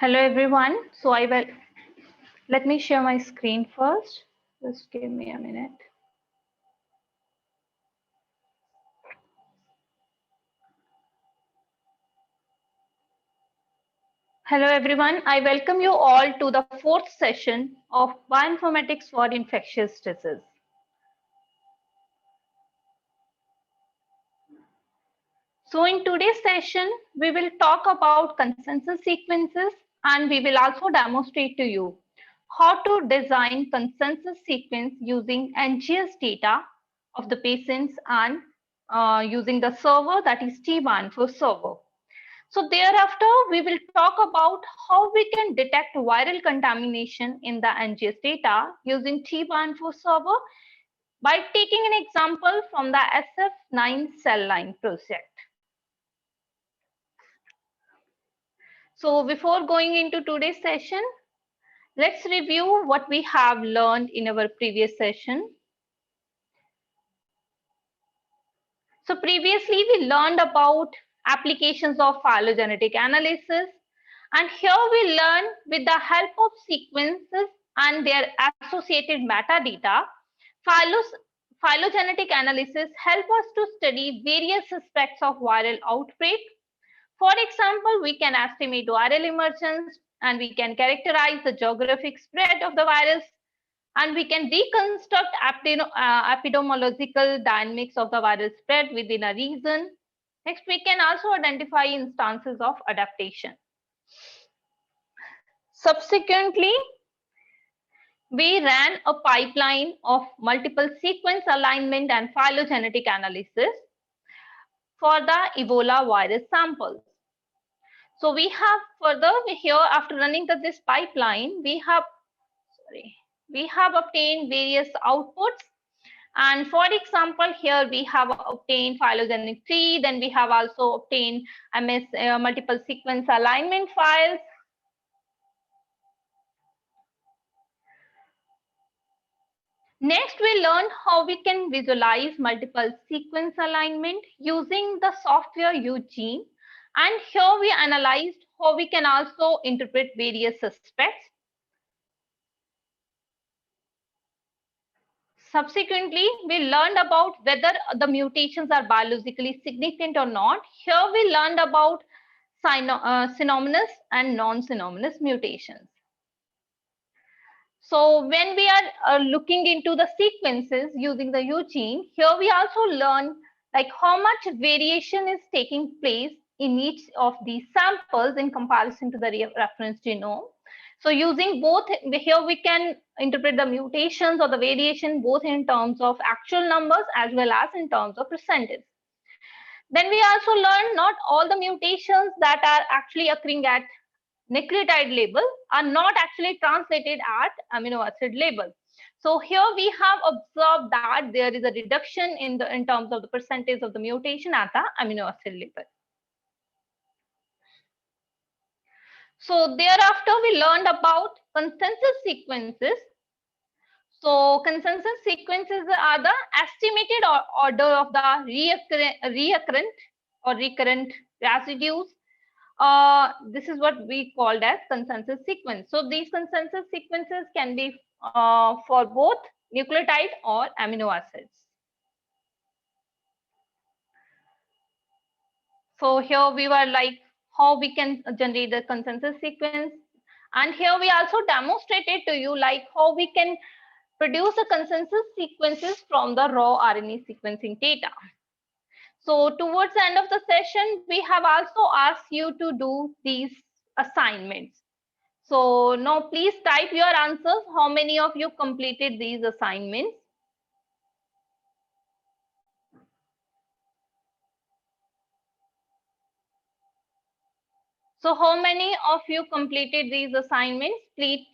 Hello everyone. So I will let me share my screen first. Just give me a minute. Hello everyone. I welcome you all to the fourth session of Bioinformatics for Infectious Disease. So in today's session, we will talk about consensus sequences and we will also demonstrate to you how to design consensus sequence using NGS data of the patients and using the server, that is T1 server. So thereafter, we will talk about how we can detect viral contamination in the NGS data using T1 server by taking an example from the SF9 cell line project. So before going into today's session, let's review what we have learned in our previous session. So previously we learned about applications of phylogenetic analysis, and here we learn with the help of sequences and their associated metadata, phylogenetic analysis help us to study various aspects of viral outbreak. For example, we can estimate viral emergence and we can characterize the geographic spread of the virus, and we can reconstruct epidemiological dynamics of the viral spread within a region. Next, we can also identify instances of adaptation. Subsequently, we ran a pipeline of multiple sequence alignment and phylogenetic analysis for the Ebola virus samples. So we have further here, after running this pipeline, we have obtained various outputs. And for example, here we have obtained phylogenetic tree, then we have also obtained multiple sequence alignment files. Next, we learned how we can visualize multiple sequence alignment using the software UGene. And here we analyzed how we can also interpret various aspects. Subsequently, we learned about whether the mutations are biologically significant or not. Here we learned about synonymous and non-synonymous mutations. So when we are looking into the sequences using the UGene, here we also learn like how much variation is taking place in each of these samples in comparison to the reference genome. So using both, here we can interpret the mutations or the variation both in terms of actual numbers as well as in terms of percentage. Then we also learned not all the mutations that are actually occurring at nucleotide level are not actually translated at amino acid level. So here we have observed that there is a reduction in terms of the percentage of the mutation at the amino acid level. So thereafter we learned about consensus sequences. So consensus sequences are the estimated order of the recurrent residues. This is what we called as consensus sequence. So these consensus sequences can be for both nucleotide or amino acids. So here we were like how we can generate the consensus sequence, and here we also demonstrated to you like how we can produce the consensus sequences from the raw RNA sequencing data. So towards the end of the session, we have also asked you to do these assignments. So now please type your answers. How many of you completed these assignments? So how many of you completed these assignments? Please.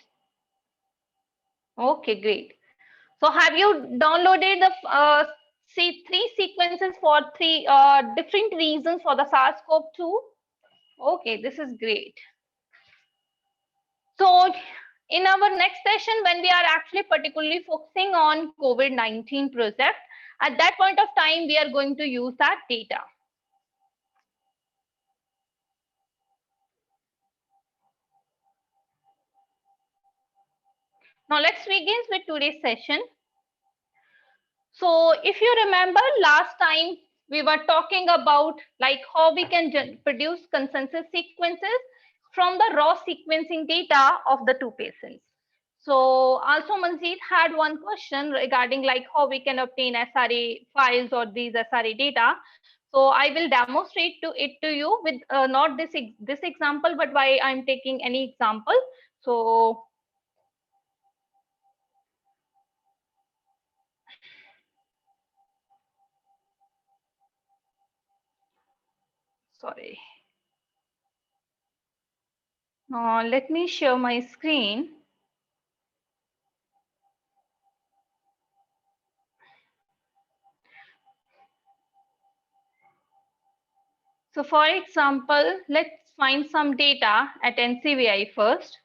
Okay, great. So have you downloaded the three sequences for three different reasons for the SARS-CoV-2? Okay, this is great. So in our next session, when we are actually particularly focusing on COVID-19 project, at that point of time, we are going to use that data. Now let's begin with today's session. So if you remember last time we were talking about like how we can produce consensus sequences from the raw sequencing data of the two patients. So also Manjeet had one question regarding like how we can obtain SRA files or these SRA data. So I will demonstrate it to you with not this example, but why I'm taking any example. So sorry. Let me share my screen. So for example, let's find some data at NCVI first.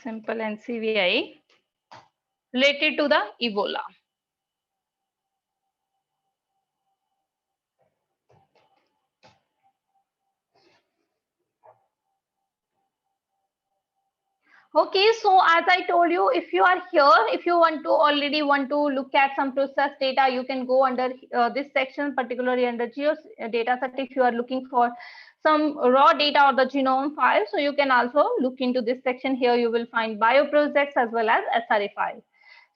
Simple NCVI related to the Ebola. Okay, so as I told you, if you are here, if you already want to look at some process data, you can go under this section, particularly under geo data set. If you are looking for some raw data or the genome file, so you can also look into this section. Here you will find bioprojects as well as SRA files.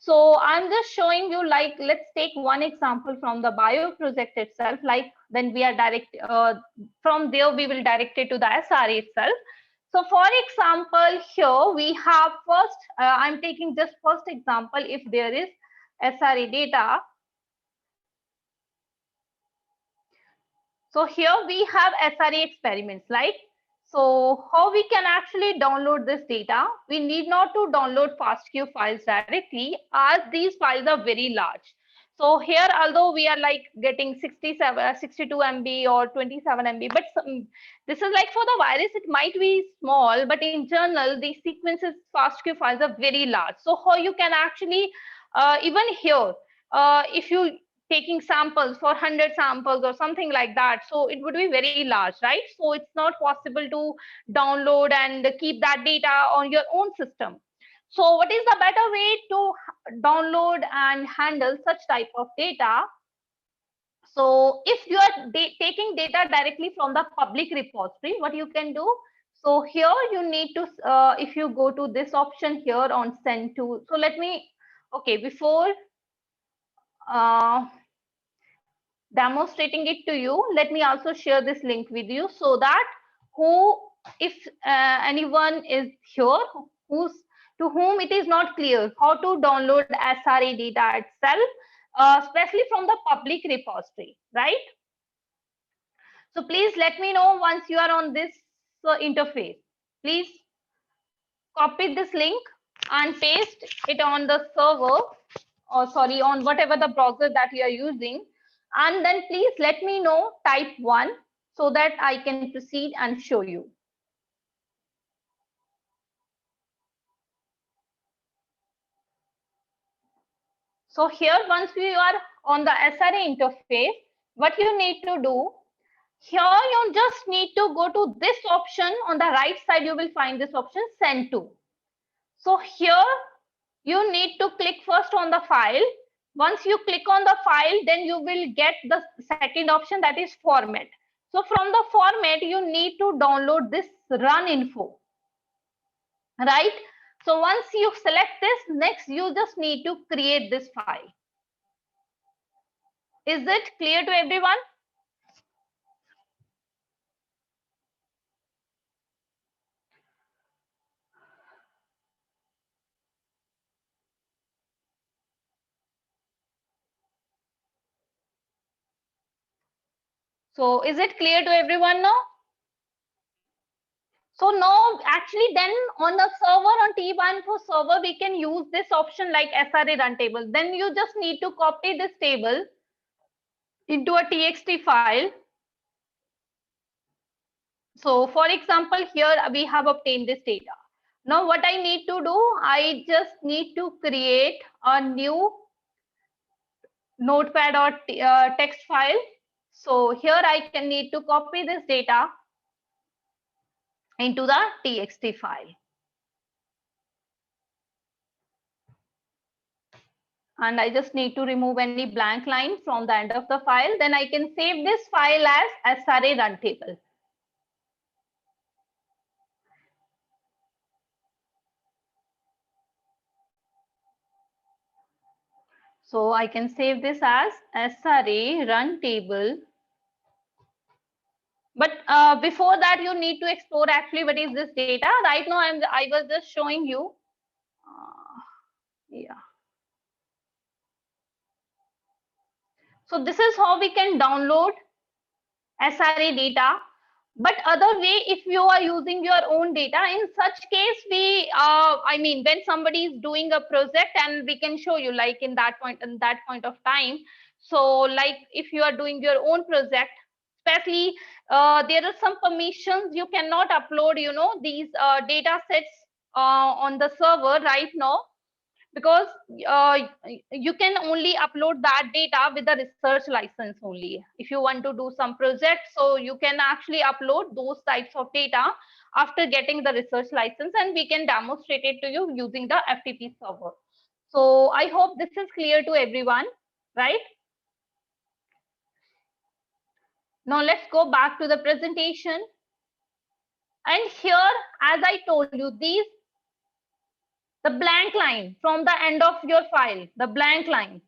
So I'm just showing you, like, let's take one example from the bioproject itself. Like then we are from there we will direct it to the SRA itself. So for example, here we have first, I'm taking just first example, if there is SRA data. So here we have SRA experiments, right? So how we can actually download this data? We need not to download FASTQ files directly, as these files are very large. So here, although we are like getting 62 MB or 27 MB, but this is like for the virus, it might be small, but in general, these sequences FASTQ files are very large. So how you can actually, even here, if you taking samples for 100 samples or something like that, so it would be very large, right? So it's not possible to download and keep that data on your own system. So what is the better way to download and handle such type of data? So if you are taking data directly from the public repository, what you can do, so here you need to if you go to this option here on send to, so let me, okay, before uh, demonstrating it to you, let me also share this link with you, so that who, if anyone is here who's to whom it is not clear how to download SRA data itself, especially from the public repository, right? So please let me know once you are on this interface. Please copy this link and paste it on the server, or sorry, on whatever the browser that you are using, and then please let me know type 1 so that I can proceed and show you. So here, once we are on the SRA interface, what you need to do, here you just need to go to this option on the right side. You will find this option send to. So here you need to click first on the file. Once you click on the file, then you will get the second option, that is format. So from the format, you need to download this run info, right? So once you select this, next you just need to create this file. Is it clear to everyone? So is it clear to everyone now? So now actually then on the server, on T1 server, we can use this option like SRA run table. Then you just need to copy this table into a TXT file. So for example, here we have obtained this data. Now what I need to do, I just need to create a new notepad or text file. So here I can need to copy this data into the TXT file. and I just need to remove any blank line from the end of the file. Then I can save this file as SRA run table. So I can save this as SRA run table. But before that, you need to explore actually what is this data. Right now, I was just showing you. Yeah. So this is how we can download SRA data. But other way, if you are using your own data, in such case, I mean, when somebody is doing a project, and we can show you like in that point of time. So like if you are doing your own project, especially there are some permissions you cannot upload, these data sets on the server right now, because you can only upload that data with the research license only. If you want to do some project, so you can actually upload those types of data after getting the research license, and we can demonstrate it to you using the FTP server. So I hope this is clear to everyone, right? Now let's go back to the presentation. And here, as I told you, the blank line from the end of your file, the blank line.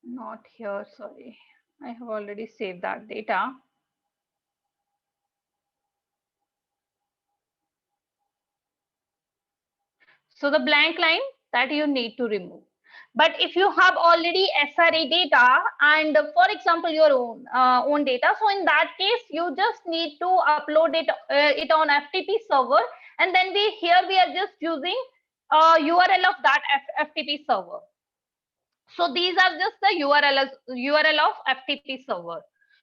Not here, sorry. I have already saved that data. So the blank line that you need to remove. But if you have already SRA data and for example, your own data, so in that case, you just need to upload it on FTP server. And then here we are just using URL of that FTP server. So these are just the URL of FTP server.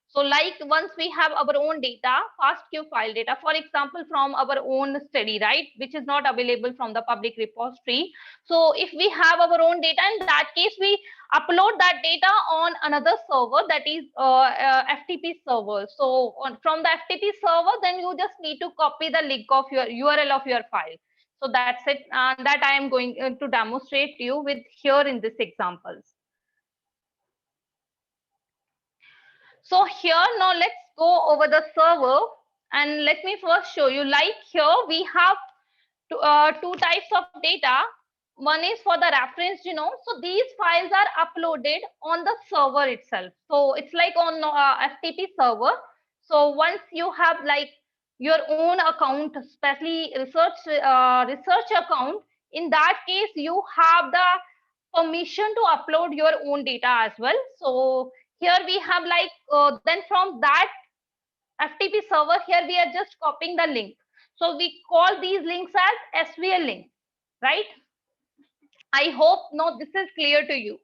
So like once we have our own data, FASTQ file data, for example, from our own study, right, which is not available from the public repository. So if we have our own data, in that case, we upload that data on another server, that is FTP server. So from the FTP server, then you just need to copy the link of your URL of your file. So that's it. That I am going to demonstrate to you with here in this examples. So here now let's go over the server, and let me first show you. Like here we have two types of data. One is for the reference genome. So these files are uploaded on the server itself. So it's like on FTP server. So once you have like your own account, especially research account, in that case you have the permission to upload your own data as well. So here we have like then from that FTP server, here we are just copying the link. So we call these links as SVL link, right? I hope now this is clear to you.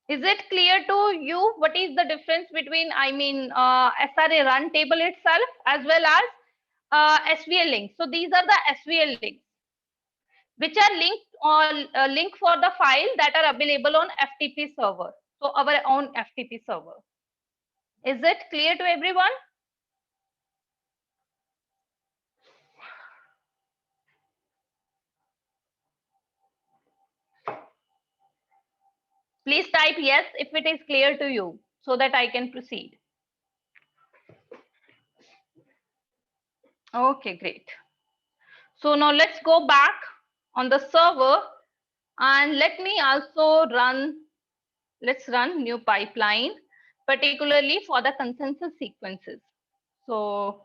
Is it clear to you what is the difference between, SRA run table itself as well as SVL links? So these are the SVL links, which are linked on link for the file that are available on FTP server. So our own FTP server. Is it clear to everyone? Please type yes if it is clear to you so that I can proceed. Okay, great. So now let's go back on the server and let me also let's run new pipeline, particularly for the consensus sequences. So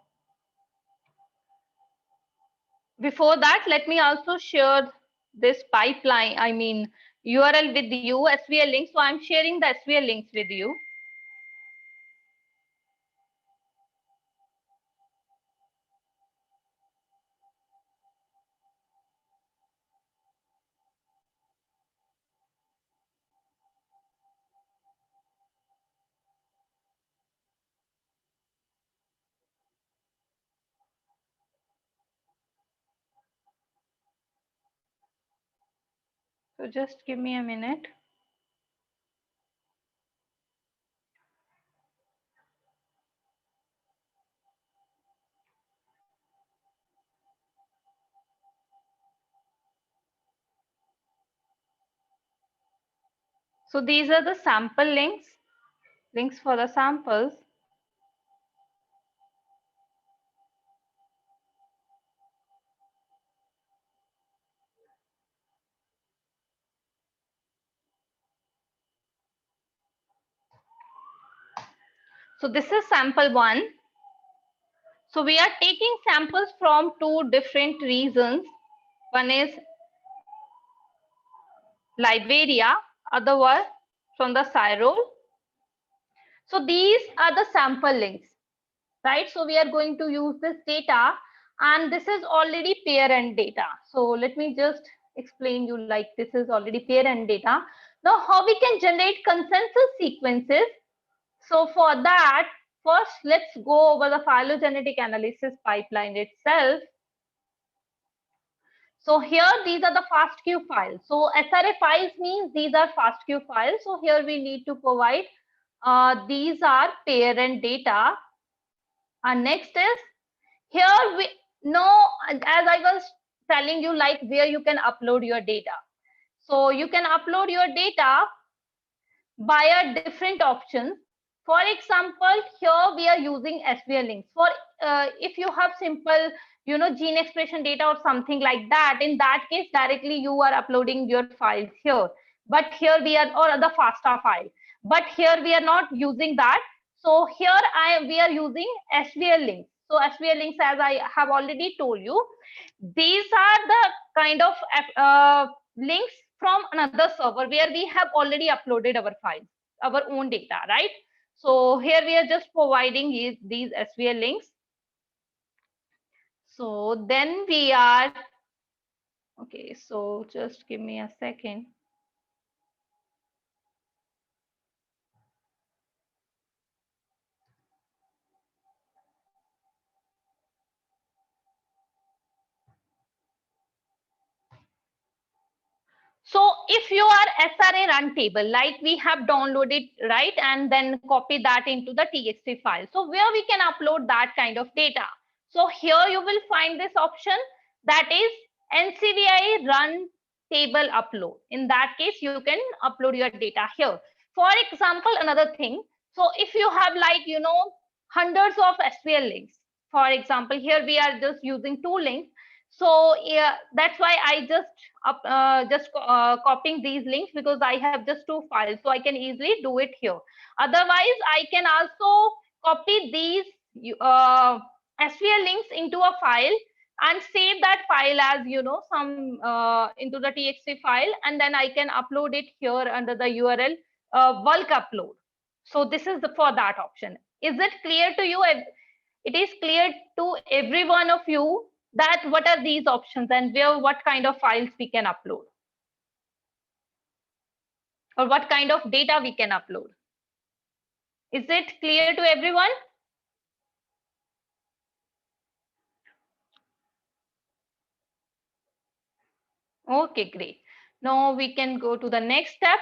before that, let me also share this pipeline, URL with you, SVL link. So I'm sharing the SVL links with you. So just give me a minute. So these are the sample links for the samples. So this is sample 1. So we are taking samples from 2 different regions. One is Liberia, other one from the Cyril. So these are the sample links, right? So we are going to use this data, and this is already parent data. So let me just explain you, like this is already parent data. Now how we can generate consensus sequences? So for that, first let's go over the phylogenetic analysis pipeline itself. So here these are the FASTQ files. So SRA files means these are FASTQ files. So here we need to provide these are parent data. And next is here we know, as I was telling you, like where you can upload your data. So you can upload your data via different options. For example, here we are using SVL links. For if you have simple, gene expression data or something like that, in that case, directly you are uploading your files here. But here we are, or the FASTA file. But here we are not using that. So here we are using SVL links. So SVL links, as I have already told you, these are the kind of links from another server where we have already uploaded our files, our own data, right? So here we are just providing these SVL links. So then we are, okay, so just give me a second. So if you are SRA run table, like we have downloaded, right, and then copy that into the TXT file. So where we can upload that kind of data. So here you will find this option, that is NCBI run table upload. In that case, you can upload your data here. For example, another thing. So if you have like, hundreds of SVL links, for example, here we are just using 2 links. So yeah, that's why I just copying these links, because I have just 2 files, so I can easily do it here. Otherwise, I can also copy these SVL links into a file and save that file as some into the TXT file, and then I can upload it here under the URL bulk upload. So this is for that option. Is it clear to you? It is clear to every one of you that what are these options and what kind of files we can upload, or what kind of data we can upload. Is it clear to everyone? Okay, great. Now we can go to the next step,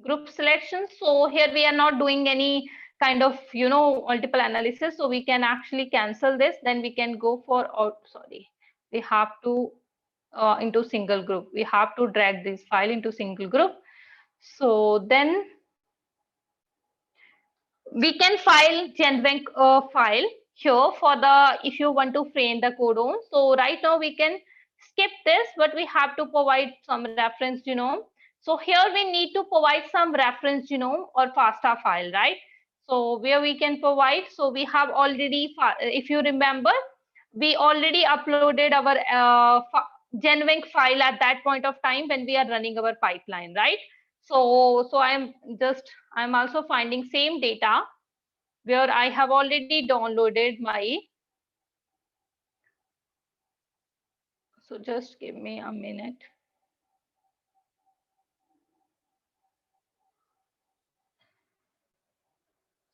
group selection. So here we are not doing any kind of multiple analysis, so we can actually cancel this. Then we can go for, sorry, we have to into single group. We have to drag this file into single group. So then we can file GenBank file here for the, if you want to frame the codon. So right now we can skip this, but we have to provide some reference genome. So here we need to provide some reference genome or FASTA file, right? So where we can provide, so we have already, if you remember, we already uploaded our GenBank file at that point of time when we are running our pipeline, right? So I'm also finding same data where I have already downloaded my. So just give me a minute.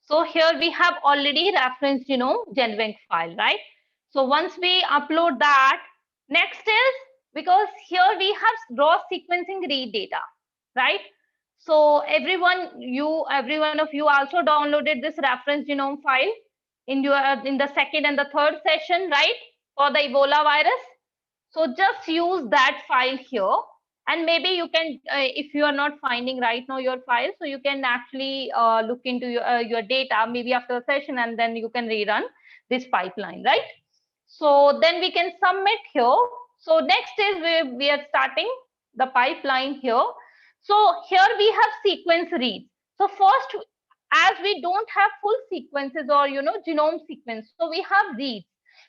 So here we have already referenced, GenBank file, right? So once we upload that, next is, because here we have raw sequencing read data, right? So every one of you also downloaded this reference genome file in the second and the third session, right? For the Ebola virus. So just use that file here. And maybe you can, if you are not finding right now your file, so you can actually look into your data maybe after the session, and then you can rerun this pipeline, right? So then we can submit here. So next is we are starting the pipeline here. So here we have sequence reads. So first, as we don't have full sequences or genome sequence, so we have reads.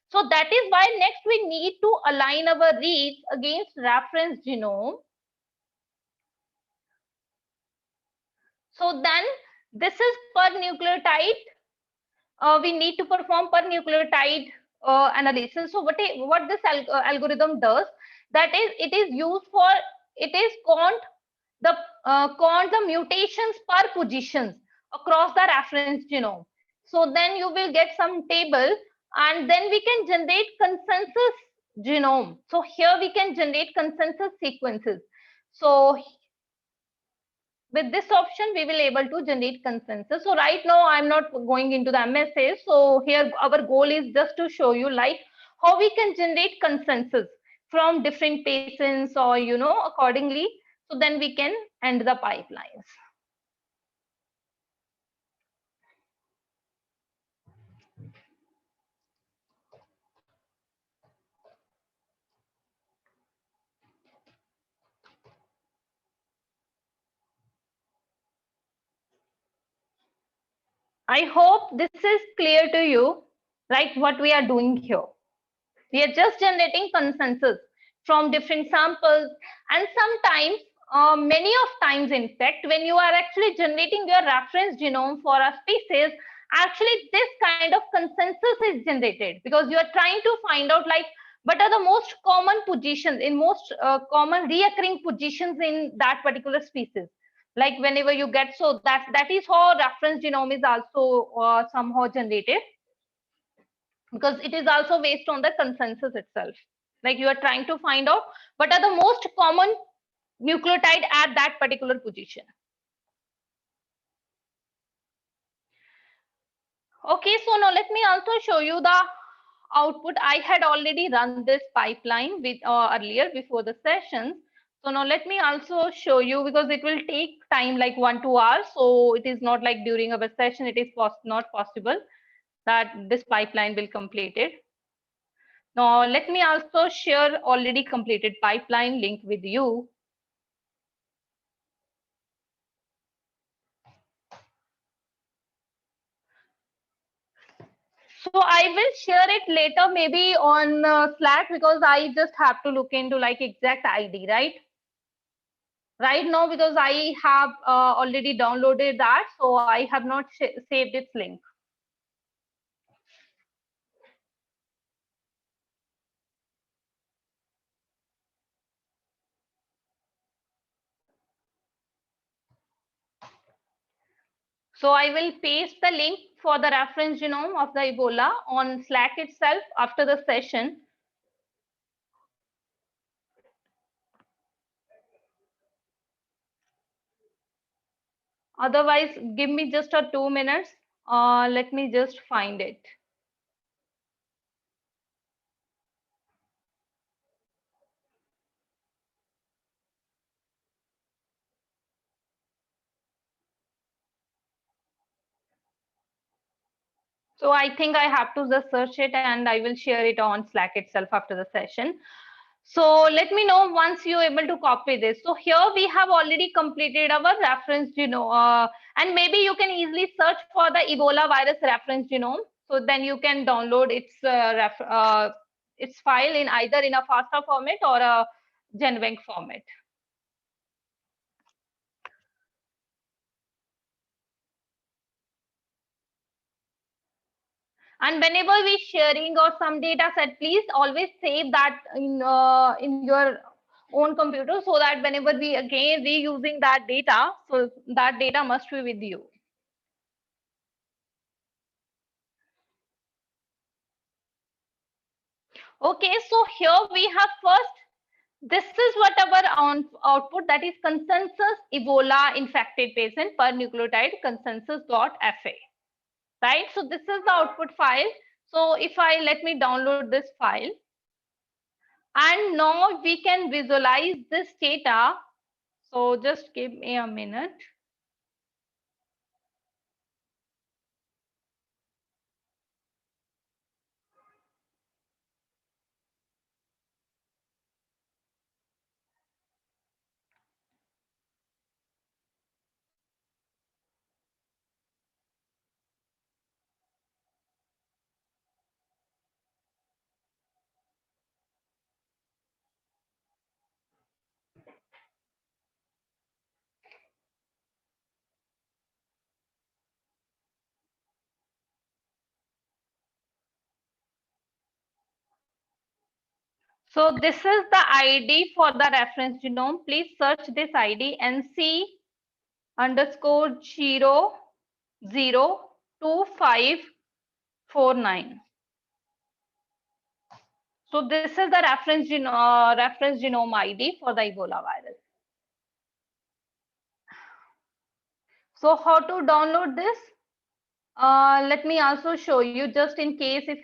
So that is why next we need to align our reads against reference genome. So then this is per nucleotide. We need to perform per nucleotide analysis. So what this algorithm does, that is, it is used for, it is count the mutations per positions across the reference genome. So then you will get some table, and then we can generate consensus genome. So here we can generate consensus sequences. So with this option, we will able to generate consensus. So right now, I'm not going into the MSA. So here our goal is just to show you like how we can generate consensus from different patients or, accordingly. So then we can end the pipelines. I hope this is clear to you, right? What we are doing here. We are just generating consensus from different samples, and sometimes, many of times, in fact, when you are actually generating your reference genome for a species, actually this kind of consensus is generated because you are trying to find out like what are the most common positions in most common reoccurring positions in that particular species. Like whenever you get, so that is how reference genome is also somehow generated, because it is also based on the consensus itself. Like you are trying to find out what are the most common nucleotide at that particular position. Okay, so now let me also show you the output. I had already run this pipeline with earlier before the sessions. So now let me also show you, because it will take time like 1-2 hours. So it is not like during our session, it is not possible that this pipeline will complete it. Now, let me also share already completed pipeline link with you. So I will share it later, maybe on Slack, because I just have to look into like exact ID, right? Right now, because I have already downloaded that, so I have not saved its link. So I will paste the link for the reference genome of the Ebola on Slack itself after the session. Otherwise, give me just 2 minutes. Let me just find it. So I think I have to just search it, and I will share it on Slack itself after the session. So let me know once you're able to copy this. So here we have already completed our reference genome, and maybe you can easily search for the Ebola virus reference genome. So then you can download its file in either in a FASTA format or a GenBank format. And whenever we sharing or some data set, please always save that in your own computer, so that whenever we again reusing that data, so that data must be with you. Okay, so here we have first, this is what our output, that is consensus Ebola infected patient per nucleotide consensus.fa, right? So this is the output file. So if let me download this file. And now we can visualize this data. So just give me a minute. So this is the ID for the reference genome. Please search this ID NC_002549. So this is the reference genome ID for the Ebola virus. So how to download this? Let me also show you, just in case if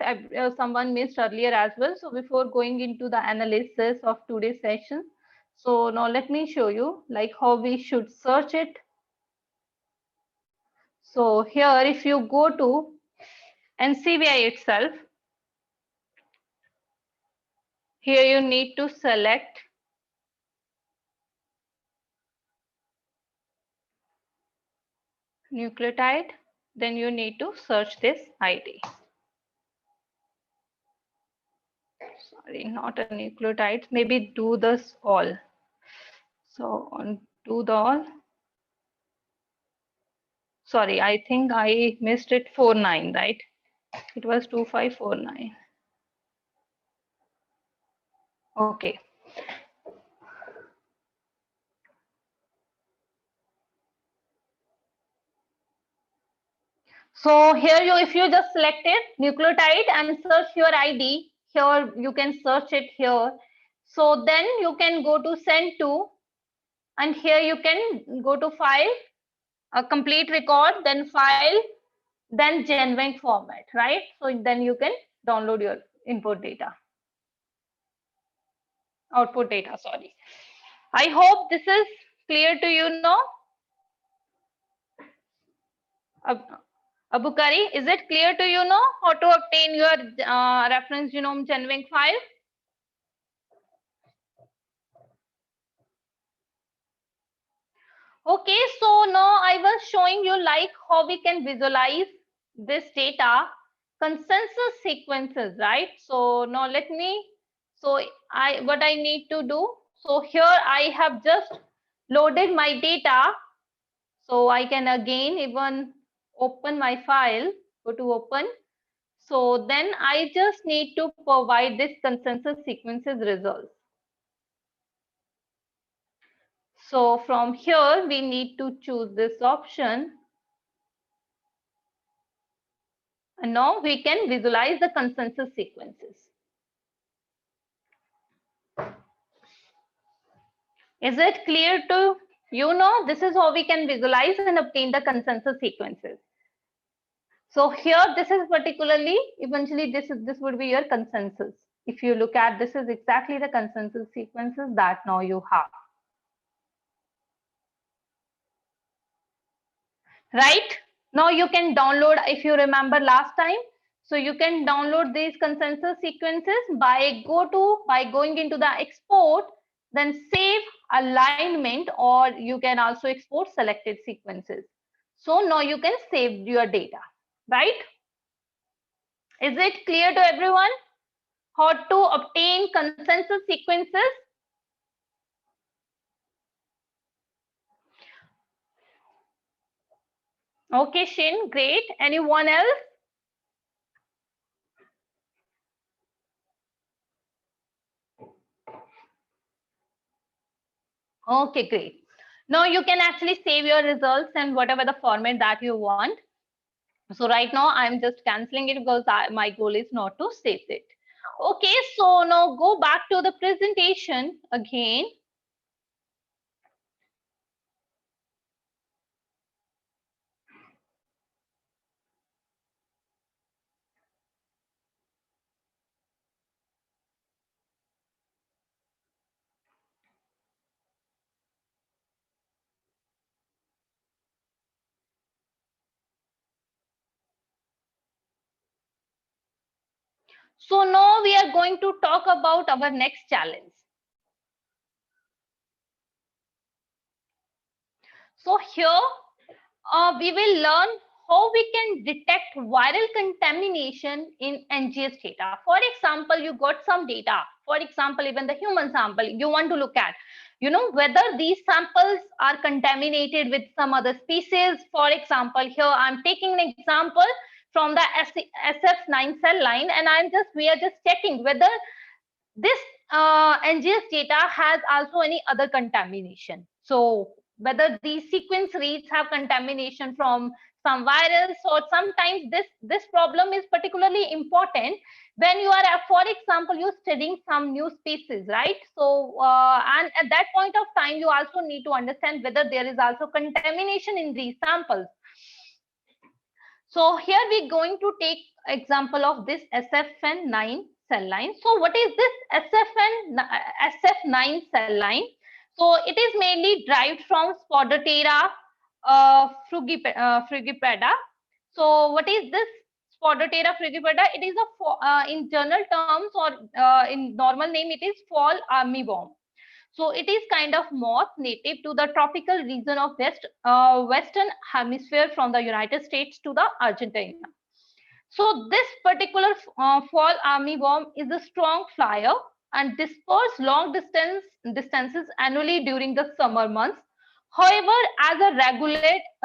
someone missed earlier as well. So before going into the analysis of today's session, so now let me show you like how we should search it. So here, if you go to NCBI itself, here you need to select nucleotide, then you need to search this ID. Sorry, not a nucleotide, maybe do this all. So on do the all. Sorry, I think I missed it 49, right? It was 2549. Okay. So here you, if you just selected nucleotide and search your ID, here you can search it here. So then you can go to send to, and here you can go to file, a complete record, then file, then GenBank format, right? So then you can download your input data, output data, sorry. I hope this is clear to you now. Abukari, is it clear to you now how to obtain your reference genome GenBank file? Okay, so now I was showing you like how we can visualize this data, consensus sequences, right? So now let me, so what I need to do, so here I have just loaded my data. So I can again even open my file, go to open. So then I just need to provide this consensus sequences results. So from here, we need to choose this option. And now we can visualize the consensus sequences. Is it clear to you now? This is how we can visualize and obtain the consensus sequences. So here, this is particularly, eventually this would be your consensus. If you look at, this is exactly the consensus sequences that now you have. Right? Now you can download, if you remember last time, so you can download these consensus sequences by going into the export, then save alignment, or you can also export selected sequences. So now you can save your data, right? Is it clear to everyone how to obtain consensus sequences? Okay, Shin, great. Anyone else? Okay, great. Now you can actually save your results in whatever the format that you want. So right now I'm just canceling it because my goal is not to save it. Okay, so now go back to the presentation again. So now we are going to talk about our next challenge. So here we will learn how we can detect viral contamination in NGS data. For example, you got some data. For example, even the human sample you want to look at, whether these samples are contaminated with some other species. For example, here I'm taking an example from the SF9 cell line, and we are just checking whether this NGS data has also any other contamination. So whether these sequence reads have contamination from some virus, or sometimes this problem is particularly important when you are, for example, you're studying some new species, right? So and at that point of time, you also need to understand whether there is also contamination in these samples. So here we're going to take example of this SFN9 cell line. So what is this SF9 cell line? So it is mainly derived from Spodotera frugipeda. So what is this Spodotera frugipeda? It is in general terms, or in normal name, it is fall armyworm. So it is kind of moth native to the tropical region of Western Hemisphere, from the United States to the Argentina. So this particular fall armyworm is a strong flyer and disperses long distances annually during the summer months. However, as a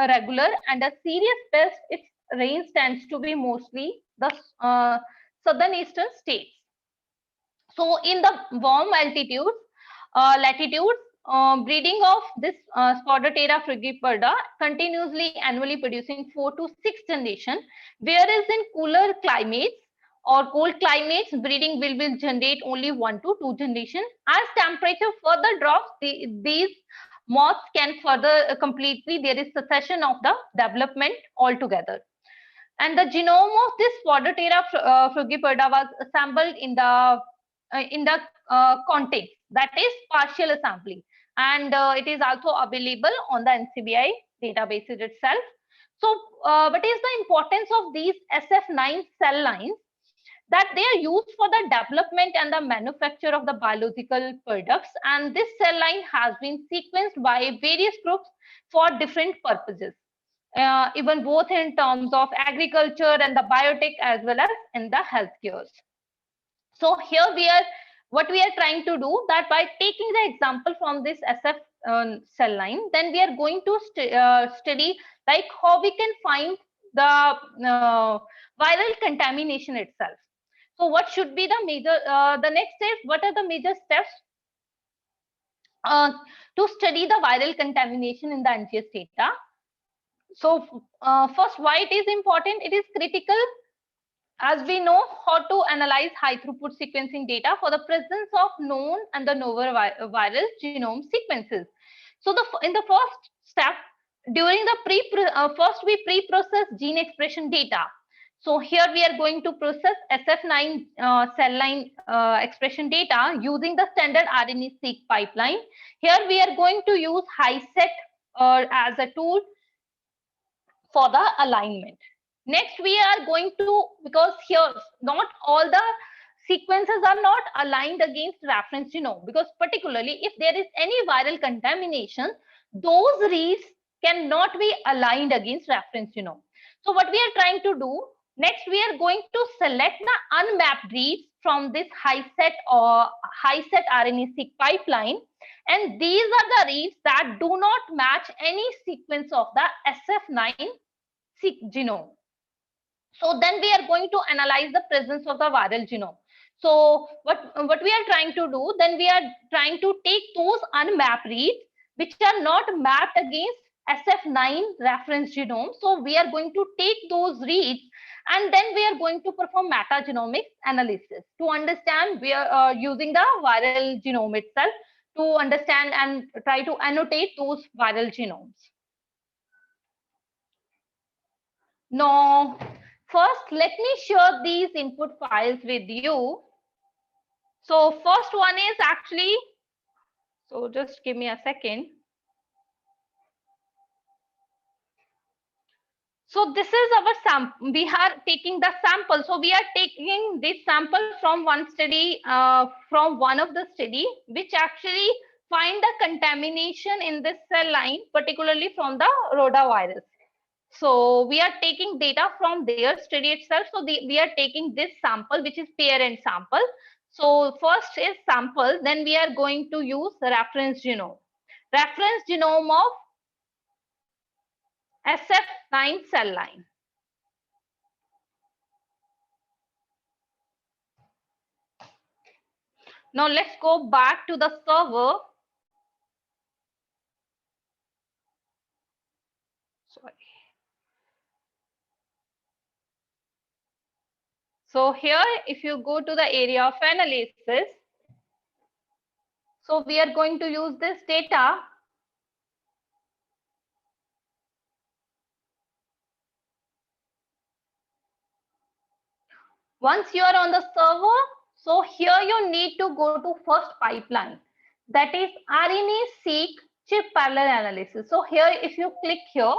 regular and a serious pest, its range tends to be mostly the southern eastern states. So in the warm latitudes, breeding of this Spodotera frugipeda continuously annually producing 4 to 6 generations, whereas in cooler climates or cold climates, breeding will generate only 1 to 2 generations. As temperature further drops, these moths can further completely, there is cessation of the development altogether. And the genome of this Spodotera frugipeda was assembled in the context, that is partial assembly, and it is also available on the NCBI databases itself. So what is the importance of these SF9 cell lines? That they are used for the development and the manufacture of the biological products, and this cell line has been sequenced by various groups for different purposes, even both in terms of agriculture and the biotech, as well as in the healthcare. So here what we are trying to do, that by taking the example from this SF cell line, then we are going to study like how we can find the viral contamination itself. So what should be the next step? What are the major steps to study the viral contamination in the NGS data? So first, why it is important? It is critical, as we know, how to analyze high throughput sequencing data for the presence of known and the novel viral genome sequences. So in the first step, during the first we pre-process gene expression data. So here we are going to process SF9 cell line expression data using the standard RNA-seq pipeline. Here we are going to use HiSET as a tool for the alignment. Next, we are going to, because here not all the sequences are not aligned against reference genome, because particularly if there is any viral contamination, those reads cannot be aligned against reference genome. So what we are trying to do, next we are going to select the unmapped reads from this HiSET or HiSET RNA-seq pipeline, and these are the reads that do not match any sequence of the SF9 genome. So then we are going to analyze the presence of the viral genome. So what we are trying to do, then we are trying to take those unmapped reads which are not mapped against SF9 reference genome. So we are going to take those reads, and then we are going to perform metagenomics analysis to understand, we are using the viral genome itself to understand and try to annotate those viral genomes. Now, first, let me share these input files with you. So first one is actually, so just give me a second. So this is our sample. We are taking the sample. So we are taking this sample from one study, from one of the study, which actually find the contamination in this cell line, particularly from the rotavirus. So we are taking data from their study itself. So we are taking this sample, which is parent sample. So first is sample, then we are going to use the reference genome. Reference genome of SF9 cell line. Now let's go back to the server. Sorry. So here, if you go to the area of analysis, so we are going to use this data. Once you are on the server, so here you need to go to first pipeline, that is RNA-seq chip parallel analysis. So here, if you click here,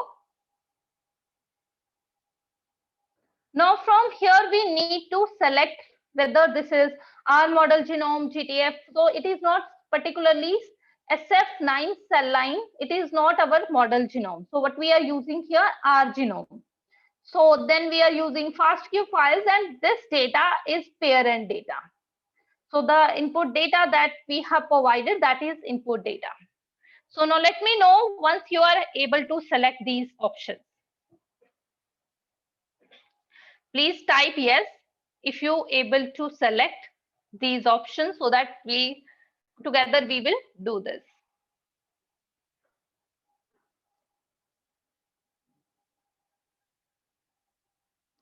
now from here we need to select whether this is R model genome, GTF. So it is not particularly SF9 cell line. It is not our model genome. So what we are using here, R genome. So then we are using FASTQ files, and this data is parent data. So the input data that we have provided, that is input data. So now let me know once you are able to select these options. Please type yes if you able to select these options, so that we together we will do this.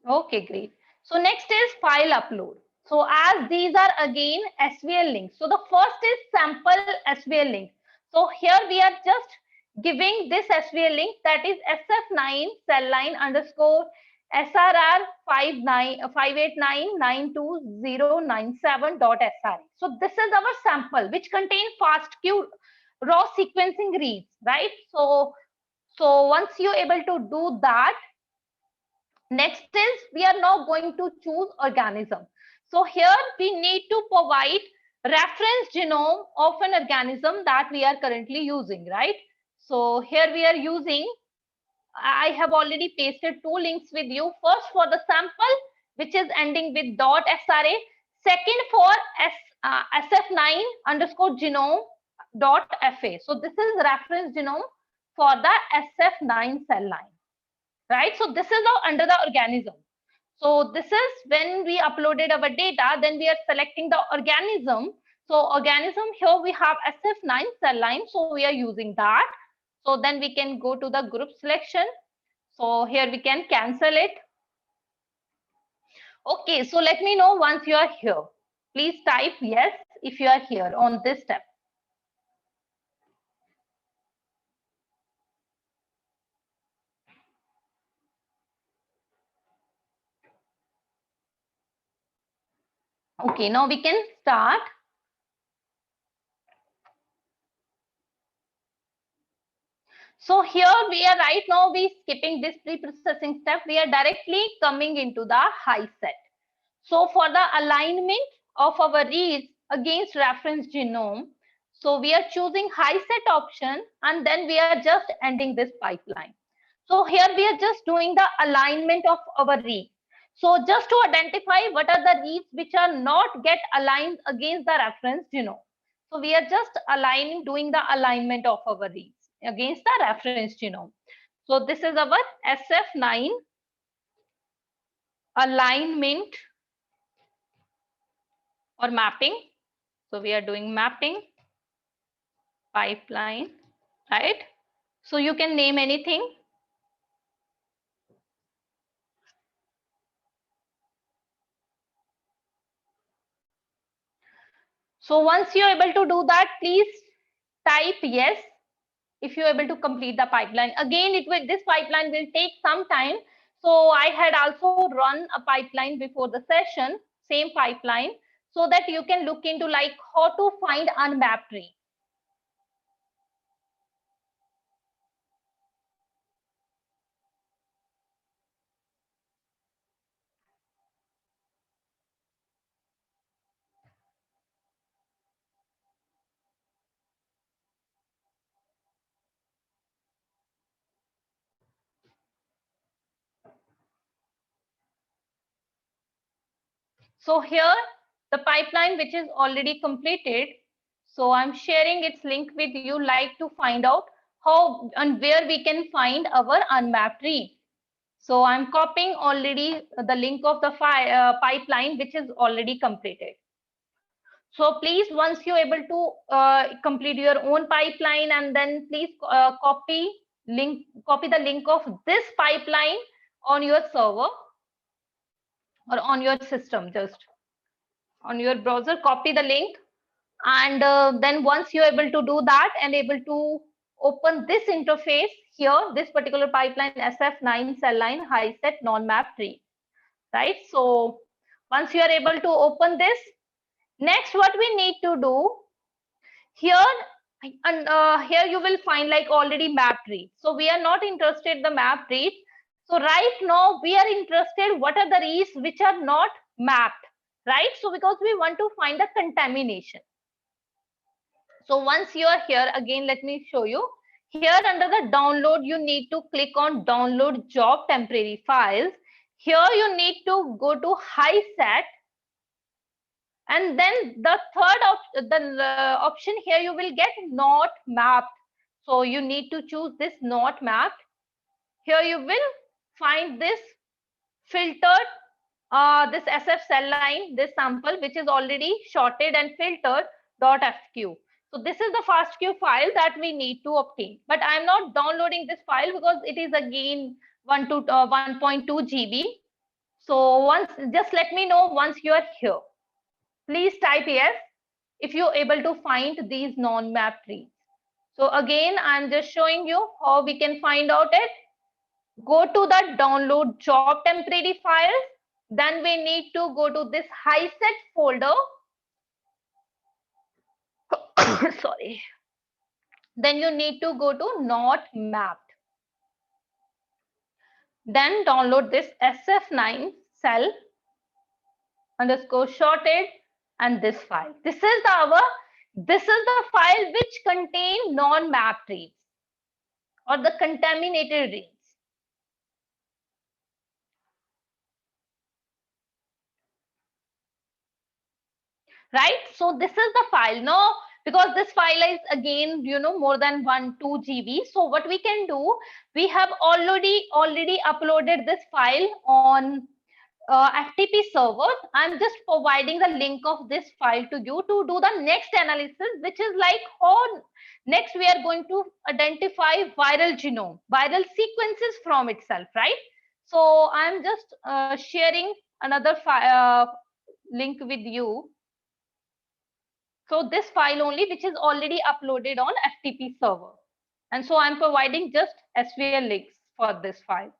Okay, great. So next is file upload. So as these are again SVL links. So the first is sample SVL link. So here we are just giving this SVL link, that is SF9 cell line underscore SRR 589920097.SRE. So this is our sample which contain FASTQ raw sequencing reads, right? So once you're able to do that, next is we are now going to choose organism. So here we need to provide reference genome of an organism that we are currently using, right? So here we are using, I have already pasted two links with you. First for the sample, which is ending with .SRA. Second for SF9 underscore genome .FA. So this is reference genome for the SF9 cell line, right? So this is now under the organism. So this is when we uploaded our data, then we are selecting the organism. So organism, here we have SF9 cell line, so we are using that. So then we can go to the group selection. So here we can cancel it. Okay, so let me know once you are here. Please type yes if you are here on this step. Okay, now we can start. So here we are right now, we skipping this pre-processing step. We are directly coming into the high set. So for the alignment of our reads against reference genome, so we are choosing high set option, and then we are just ending this pipeline. So here we are just doing the alignment of our reads. So just to identify what are the reads which are not get aligned against the reference genome. So we are just doing the alignment of our reads against the reference genome. So this is our SF9 alignment or mapping. So we are doing mapping pipeline, right? So you can name anything. So once you're able to do that, please type yes if you're able to complete the pipeline. Again, this pipeline will take some time. So I had also run a pipeline before the session, same pipeline, so that you can look into like how to find unmapped tree. So here, the pipeline which is already completed. So I'm sharing its link with you, like to find out how and where we can find our unmapped read. So I'm copying already the link of the pipeline which is already completed. So please, once you're able to complete your own pipeline, and then please copy the link of this pipeline on your server or on your system, just on your browser, copy the link. And then once you're able to do that and able to open this interface here, this particular pipeline SF9 cell line high set non-map tree, right? So once you are able to open this, next what we need to do here, and here you will find like already map reads. So we are not interested the map reads. So right now we are interested what are the reads which are not mapped, right? So because we want to find the contamination. So once you are here, again let me show you. Here under the download, you need to click on download job temporary files. Here you need to go to high set, and then the option here you will get not mapped. So you need to choose this not mapped. Here you will find this filtered, this SF cell line, this sample which is already sorted and filtered .fq. So this is the FASTQ file that we need to obtain. But I am not downloading this file because it is again 1.2 GB. So just let me know once you are here. Please type yes if you're able to find these non-mapped reads. So again, I'm just showing you how we can find out it. Go to the download job temporary files. Then we need to go to this high set folder. Sorry. Then you need to go to not mapped. Then download this SF9 cell underscore sorted and this file. This is the file which contain non-mapped reads or the contaminated reads. Right? So this is the file. Now, because this file is again, more than 2 GB. So what we can do, we have already uploaded this file on FTP server. I'm just providing the link of this file to you to do the next analysis, which is like how next we are going to identify viral genome, viral sequences from itself, right? So I'm just sharing another link with you. So this file only, which is already uploaded on FTP server. And so I'm providing just SVL links for this file.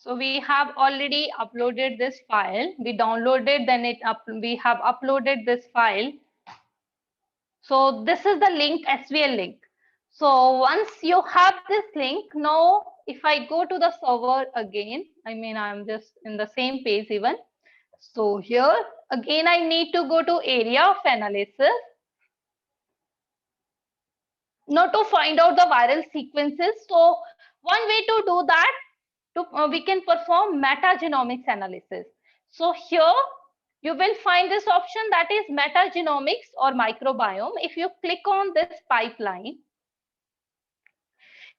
So we have already uploaded this file. We downloaded, then we have uploaded this file. So this is the link, SVL link. So once you have this link, now if I go to the server again, I'm just in the same page even. So here again, I need to go to area of analysis. Now to find out the viral sequences. So one way to do that, we can perform metagenomics analysis. So here you will find this option, that is metagenomics or microbiome. If you click on this pipeline,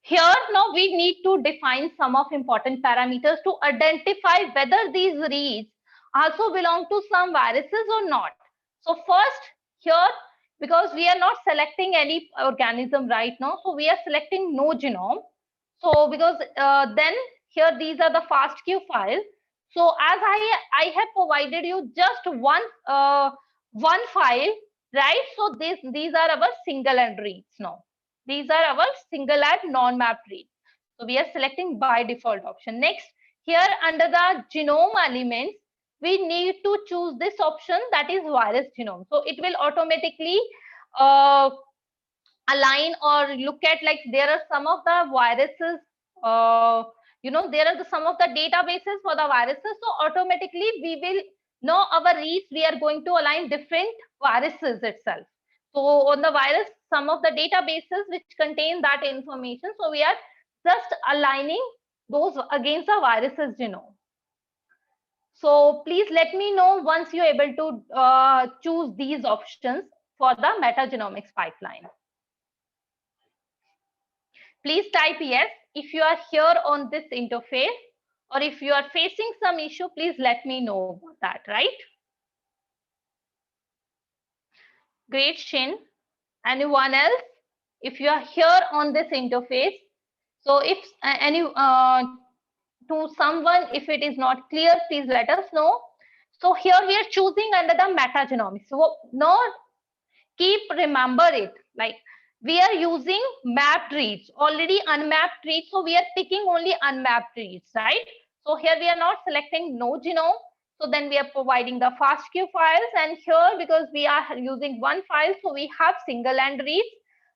here now we need to define some of important parameters to identify whether these reads also belong to some viruses or not. So first here, because we are not selecting any organism right now, so we are selecting no genome. So because then here these are the FASTQ files. So as I have provided you just one file, right? So these are our single end reads now. These are our single and non-mapped reads. So we are selecting by default option. Next, here under the genome elements, we need to choose this option, that is virus genome. So it will automatically align or look at, like there are some of the viruses there are some of the databases for the viruses. So automatically we will know our reads. We are going to align different viruses itself. So on the virus, some of the databases which contain that information. So we are just aligning those against the virus's genome. So please let me know once you're able to choose these options for the metagenomics pipeline. Please type yes if you are here on this interface, or if you are facing some issue, please let me know that, right? Great, Shin. Anyone else? If you are here on this interface, so if to someone, if it is not clear, please let us know. So here we are choosing under the metagenomics. So now keep remember it, like we are using mapped reads, already unmapped reads. So we are picking only unmapped reads, right? So here we are not selecting no genome. So then we are providing the FASTQ files, and here because we are using one file, so we have single end reads,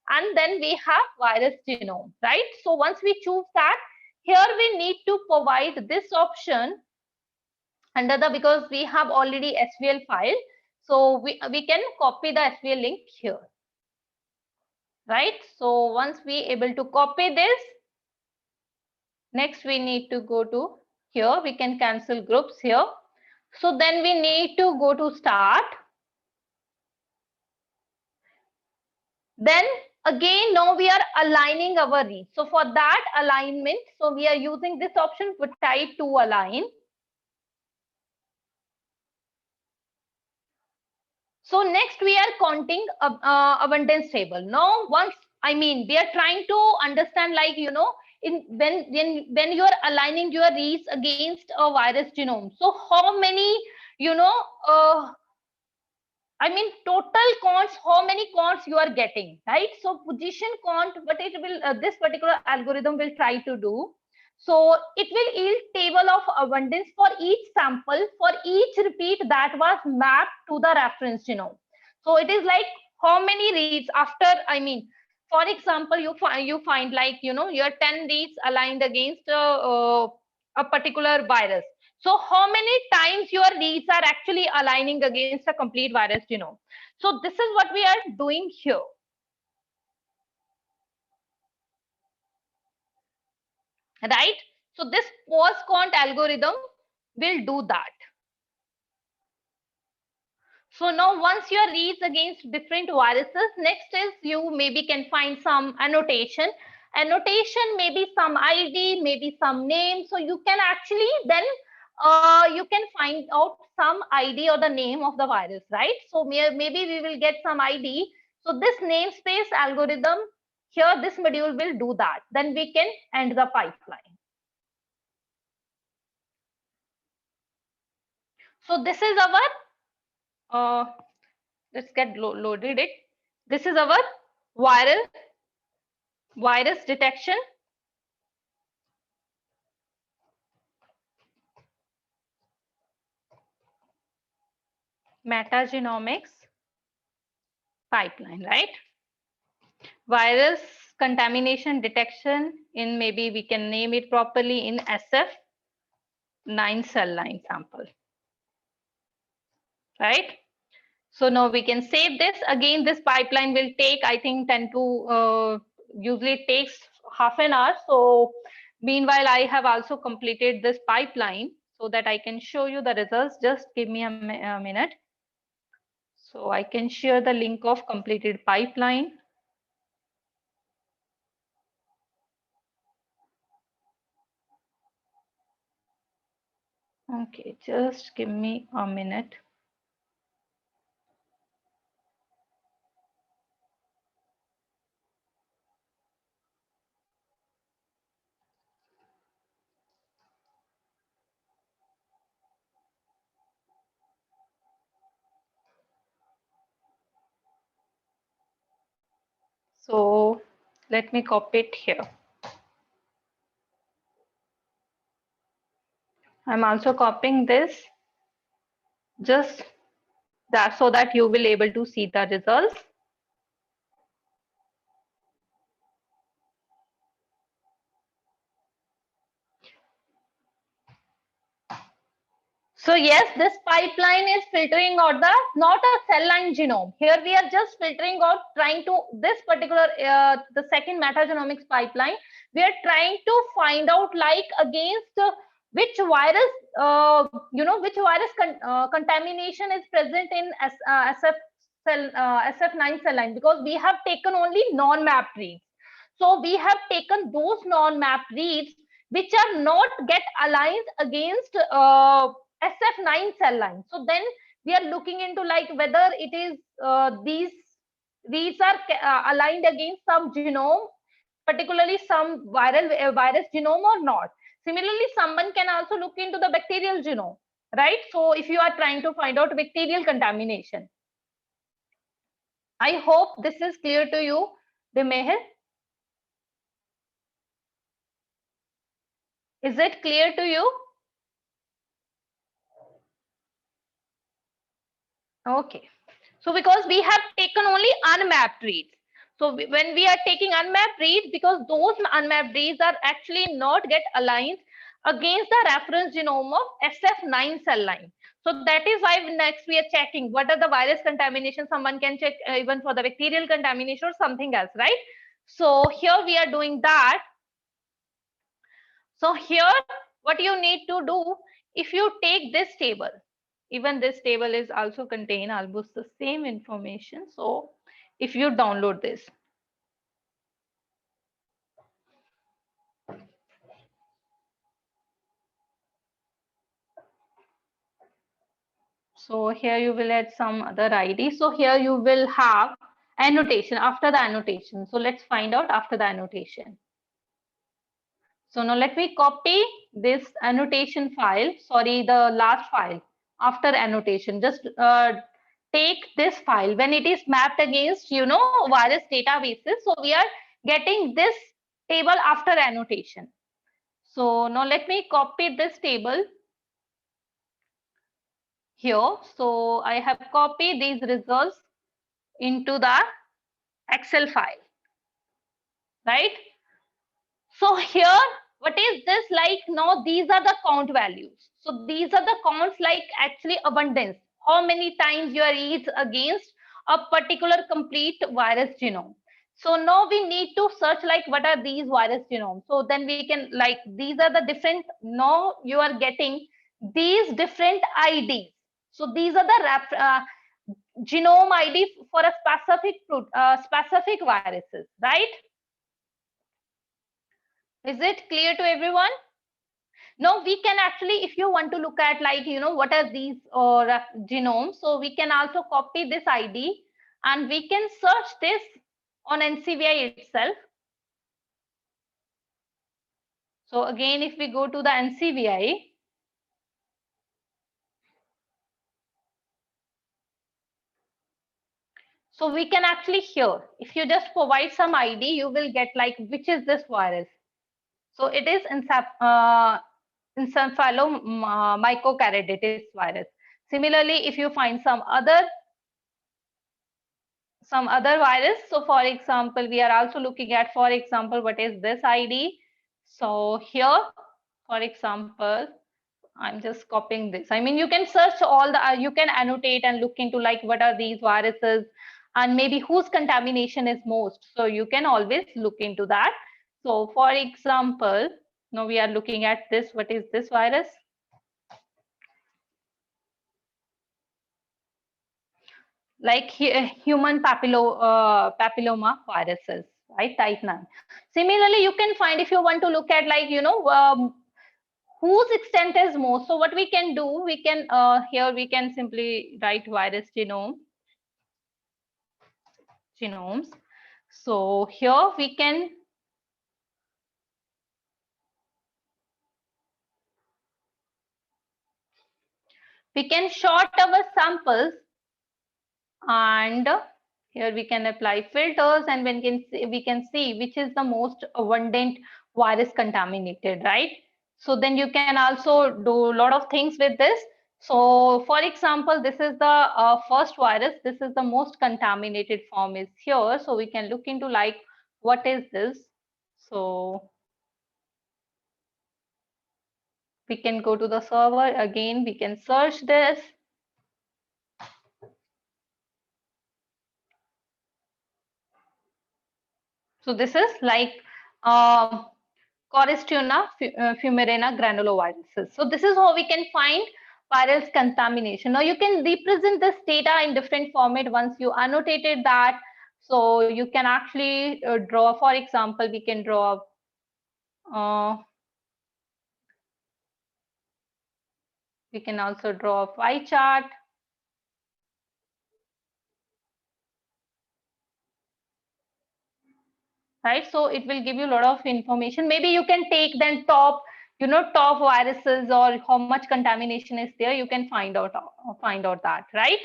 and then we have virus genome, right? So once we choose that, here we need to provide this option under the, because we have already SVL file. So we can copy the SVL link here, right? So once we able to copy this, next we need to go to here. We can cancel groups here. So then we need to go to start. Then again, now we are aligning our reads. So for that alignment, so we are using this option for type to align. So next we are counting abundance table. Now once, we are trying to understand, like, when you are aligning your reads against a virus genome. So how many, total counts, how many counts you are getting, right? So position count, what it will, this particular algorithm will try to do. So it will yield table of abundance for each sample, for each repeat that was mapped to the reference genome. So it is like how many reads after, for example, you find like, your 10 reads aligned against a particular virus. So how many times your reads are actually aligning against a complete virus genome? So this is what we are doing here. Right? So this post-count algorithm will do that. So now once your reads against different viruses, next is you maybe can find some annotation. Annotation maybe some ID, maybe some name. So you can actually then you can find out some ID or the name of the virus, right? So maybe we will get some ID. So this namespace algorithm here, this module will do that. Then we can end the pipeline. So this is our, let's get loaded it. This is our virus detection. Metagenomics pipeline, right? Virus contamination detection in, maybe we can name it properly, in SF9 cell line sample, right? So now we can save this. Again, this pipeline will take, I think, 10 to, usually it takes half an hour. So meanwhile, I have also completed this pipeline so that I can show you the results. Just give me a minute. So I can share the link of completed pipeline. Okay, just give me a minute. So let me copy it here. I'm also copying this, just that so that you will able to see the results. So yes, this pipeline is filtering out the not a cell line genome. Here we are just filtering out, trying to this particular the second metagenomics pipeline. We are trying to find out like against which virus which virus contamination is present in SF9 cell line, because we have taken only non-mapped reads. So we have taken those non-mapped reads which are not get aligned against SF9 cell line. So then we are looking into like whether it is these are aligned against some genome, particularly some virus genome or not. Similarly, someone can also look into the bacterial genome, right? So if you are trying to find out bacterial contamination. I hope this is clear to you, Dimehir. Is it clear to you? Okay. So because we have taken only unmapped reads. So when we are taking unmapped reads, because those unmapped reads are actually not get aligned against the reference genome of SF9 cell line. So that is why next we are checking what are the virus contamination. Someone can check even for the bacterial contamination or something else, right? So here we are doing that. So here what you need to do, if you take this table, even this table is also contain almost the same information. So if you download this, so here you will add some other ID. So here you will have annotation after the annotation. So let's find out after the annotation. So now let me copy this annotation file, sorry, the last file after annotation. Just take this file when it is mapped against, virus databases. So we are getting this table after annotation. So now let me copy this table here. So I have copied these results into the Excel file, right? So here, what is this like? Now these are the count values. So these are the counts like actually abundance. How many times your reads against a particular complete virus genome. So now we need to search like what are these virus genomes. So then we can like these are the different. Now you are getting these different IDs. So these are the genome ID for a specific viruses, right? Is it clear to everyone? Now we can actually, if you want to look at like, what are these genomes, so we can also copy this ID and we can search this on NCBI itself. So again, if we go to the NCBI, so we can actually here, if you just provide some ID, you will get like, which is this virus? So it is encephalomycocarditis virus. Similarly, if you find some other virus, so for example, we are also looking at, for example, what is this ID? So here, for example, I'm just copying this. I mean, you can search all the, you can annotate and look into like what are these viruses and maybe whose contamination is most. So you can always look into that. So for example, now we are looking at this. What is this virus? Like human papilloma viruses, right? Type 9. Similarly, you can find if you want to look at like, whose extent is most. So what we can do, we can here we can simply write virus genomes. So here we can sort our samples, and here we can apply filters, and we can see which is the most abundant virus contaminated, right? So then you can also do a lot of things with this. So for example, this is the first virus. This is the most contaminated form is here. So we can look into like, what is this? So we can go to the server again, we can search this. So this is like Coristiana fumarina granuloviruses. So this is how we can find viral contamination. Now you can represent this data in different format once you annotated that. So you can actually draw, for example, we can draw we can also draw a pie chart. Right, so it will give you a lot of information. Maybe you can take then top, top viruses or how much contamination is there. You can find out that, right?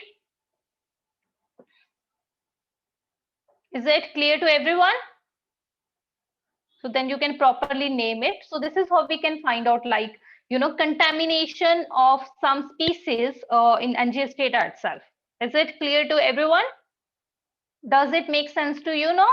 Is it clear to everyone? So then you can properly name it. So this is how we can find out, like, contamination of some species in NGS data itself. Is it clear to everyone? Does it make sense to you now?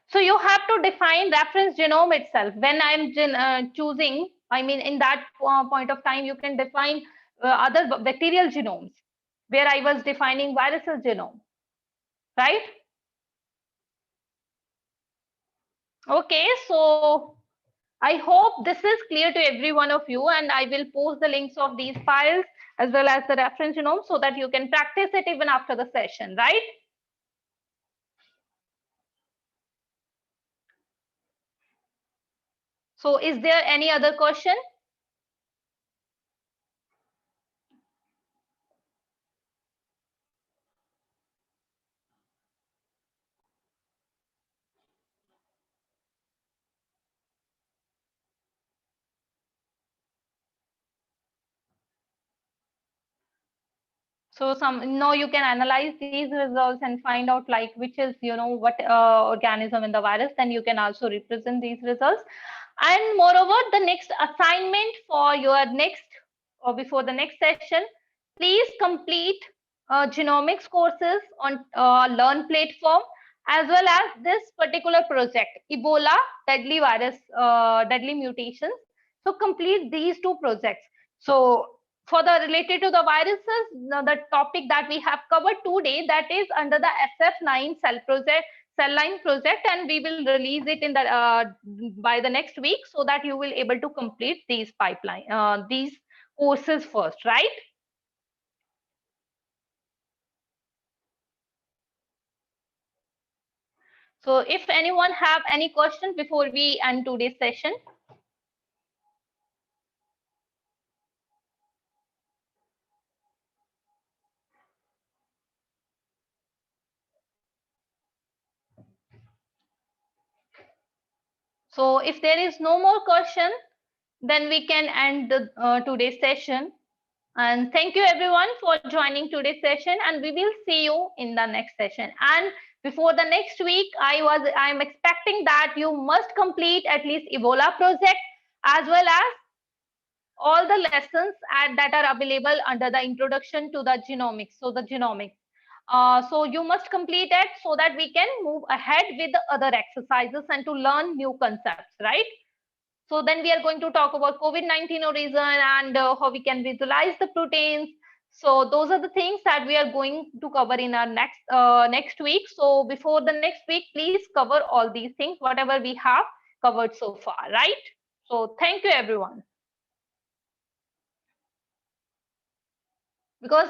So you have to define reference genome itself. When I'm choosing, I mean, in that point of time, you can define other bacterial genomes, where I was defining viruses genome, right? Okay, so I hope this is clear to every one of you, and I will post the links of these files as well as the reference genome so that you can practice it even after the session, right? So is there any other question? So now you can analyze these results and find out like which is, what organism in the virus, then you can also represent these results. And moreover, the next assignment for your next or before the next session, please complete genomics courses on Learn platform, as well as this particular project, Ebola deadly virus, deadly mutations. So complete these two projects. So for the related to the viruses, the topic that we have covered today, that is under the SF9 cell line project, and we will release it in the by the next week, so that you will able to complete these these courses first, right? So if anyone have any questions before we end today's session. So if there is no more question, then we can end the today's session. And thank you everyone for joining today's session, and we will see you in the next session. And before the next week, I'm expecting that you must complete at least Ebola project, as well as all the lessons that are available under the introduction to the genomics. So the genomics. So you must complete it so that we can move ahead with the other exercises and to learn new concepts, right? So then we are going to talk about COVID-19 origin and how we can visualize the proteins. So those are the things that we are going to cover in our next week. So before the next week, please cover all these things, whatever we have covered so far, right? So thank you, everyone. Because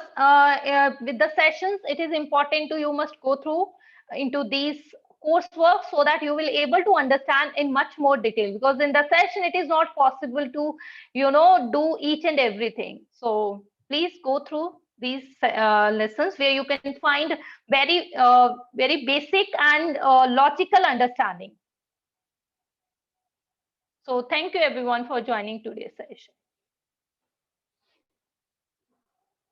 with the sessions, it is important to you must go through into these coursework so that you will able to understand in much more detail, because in the session it is not possible to do each and everything. So please go through these lessons where you can find very basic and logical understanding. So thank you everyone for joining today's session.